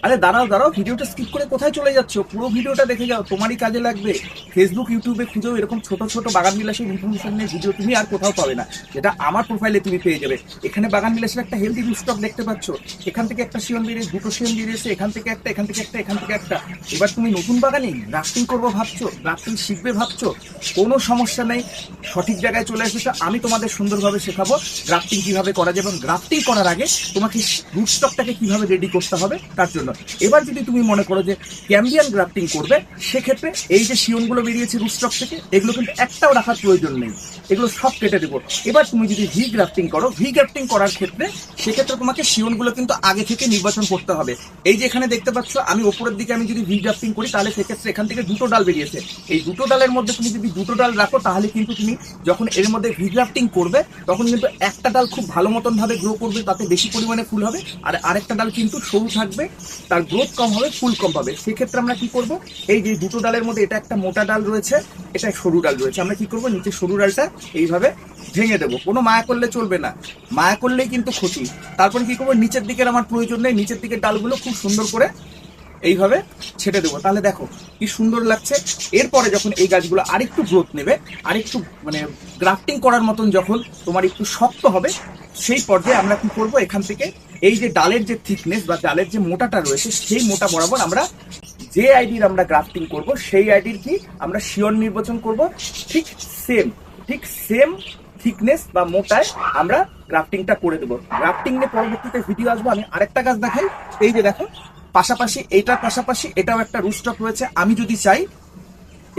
আরে দাঁড়াও দাঁড়াও, ভিডিওটা স্কিপ করে কোথায় চলে যাচ্ছ? পুরো ভিডিওটা দেখে যাও, তোমারই কাজে লাগবে। ফেসবুক ইউটিউবে খুঁজেও এরকম ছোট ছোট বাগান বিলাসের ইনফরমেশন নিয়ে ভিডিও তুমি আর কোথাও পাবে না, যেটা আমার প্রোফাইলে তুমি পেয়ে যাবে। এখানে বাগান বিলাসের একটা হেলদি স্টক দেখতে পাচ্ছ, এখান থেকে একটা শিয়ন বেরিয়ে, দুটো শিয়ন বেরিয়েছে, এখান থেকে একটা, এখান থেকে একটা, এখান থেকে একটা। এবার তুমি নতুন বাগানে গ্রাফটিং করবো ভাবছো, গ্রাফটিং শিখবে ভাবছো, কোনো সমস্যা নেই, সঠিক জায়গায় চলে এসেছো। আমি তোমাদের সুন্দরভাবে শেখাবো গ্রাফটিং কিভাবে করা যায়, এবং গ্রাফটিং করার আগে তোমাকে রুট স্টকটাকে কিভাবে রেডি করতে হবে তার জন্য। এবার যদি তুমি মনে করো যে ক্যাম্বিয়ান গ্রাফটিং করবে, সেক্ষেত্রে এই যে শিয়নগুলো বেরিয়েছে রুট স্টক থেকে, এগুলো কিন্তু একটাও রাখার প্রয়োজন নেই, এগুলো সব কেটে দেবো। এবার তুমি যদি ভি গ্রাফটিং করো, ভি গ্রাফটিং করার ক্ষেত্রে সেক্ষেত্রে তোমাকে শিয়নগুলো কিন্তু আগে থেকে নির্বাচন করতে হবে। এই যে এখানে দেখতে পাচ্ছ, আমি ওপরের দিকে আমি যদি ভি গ্রাফটিং করি, তাহলে সেক্ষেত্রে এখান থেকে দুটো ডাল বেরিয়েছে। এই দুটো ডালের মধ্যে তুমি যদি দুটো ডাল রাখো, তাহলে কিন্তু তুমি যখন এর মধ্যে ভি গ্রাফটিং করবে, তখন কিন্তু একটা ডাল খুব ভালো মতন ভাবে গ্রো করবে, তাতে বেশি পরিমাণে ফুল হবে, আর আরেকটা ডাল কিন্তু সরু থাকবে, তার গ্রোথ কম হবে, ফুল কম পাবে। সেক্ষেত্রে আমরা কি করব, এই যে দুটো ডালের মধ্যে এটা একটা মোটা ডাল রয়েছে, এটা সরু ডাল রয়েছে, আমরা কি করব, নিচে সরু ডালটা এইভাবে ভেঙে দেবো। কোনো মায়া করলে চলবে না, মায়া করলেই কিন্তু ক্ষতি। তারপরে কি করবো, নিচের দিকের আমার প্রয়োজন নেই, নিচের দিকের ডালগুলো খুব সুন্দর করে এইভাবে ছেটে দেবো। তাহলে দেখো কি সুন্দর লাগছে। এরপরে যখন এই গাছগুলো আরেকটু গ্রোথ নেবে, আরেকটু মানে গ্রাফটিং করার মতন যখন তোমার একটু শক্ত হবে, সেই পর্যায়ে আমরা কি করব, এখান থেকে এই যে ডালের যে থিকনেস বা ডালের যে মোটাটা রয়েছে, সেই মোটা বরাবর আমরা যে আইডির আমরা গ্রাফটিং করব, সেই আইডির কি আমরা শিওর নির্বাচন করব, ঠিক সেম থিকনেস বা মোটায় আমরা গ্রাফটিংটা করে দেবো। গ্রাফটিং নিয়ে পরবর্তীতে ভিডিও আসবো। আমি আরেকটা গাছ দেখাই, এই যে দেখো পাশাপাশি, এইটার পাশাপাশি এটাও একটা রুট স্টক রয়েছে। আমি যদি চাই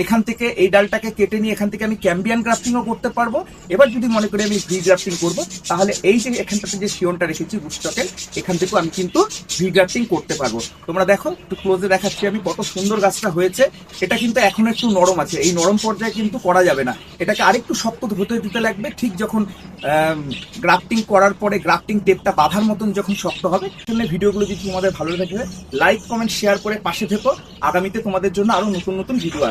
এখান থেকে এই ডালটাকে কেটে নিয়ে এখান থেকে আমি ক্যাম্বিয়ান গ্রাফটিংও করতে পারবো। এবার যদি মনে করি আমি ভি গ্রাফটিং করবো, তাহলে এই যে এখানটাতে যে শিয়নটা রেখেছি রুট স্টকের, এখান থেকেও আমি কিন্তু ভি গ্রাফটিং করতে পারবো। তোমরা দেখো, একটু ক্লোজে দেখাচ্ছি আমি কত সুন্দর গাছটা হয়েছে। এটা কিন্তু এখন একটু নরম আছে, এই নরম পর্যায়ে কিন্তু করা যাবে না, এটাকে আরেকটু শক্ত হতে দিতে লাগবে। ঠিক যখন গ্রাফটিং করার পরে গ্রাফটিং টেপটা বাঁধার মতন যখন শক্ত হবে, ভিডিওগুলো যদি তোমাদের ভালো লাগে, লাইক কমেন্ট শেয়ার করে পাশে থেকো। আগামীতে তোমাদের জন্য আরো নতুন নতুন ভিডিও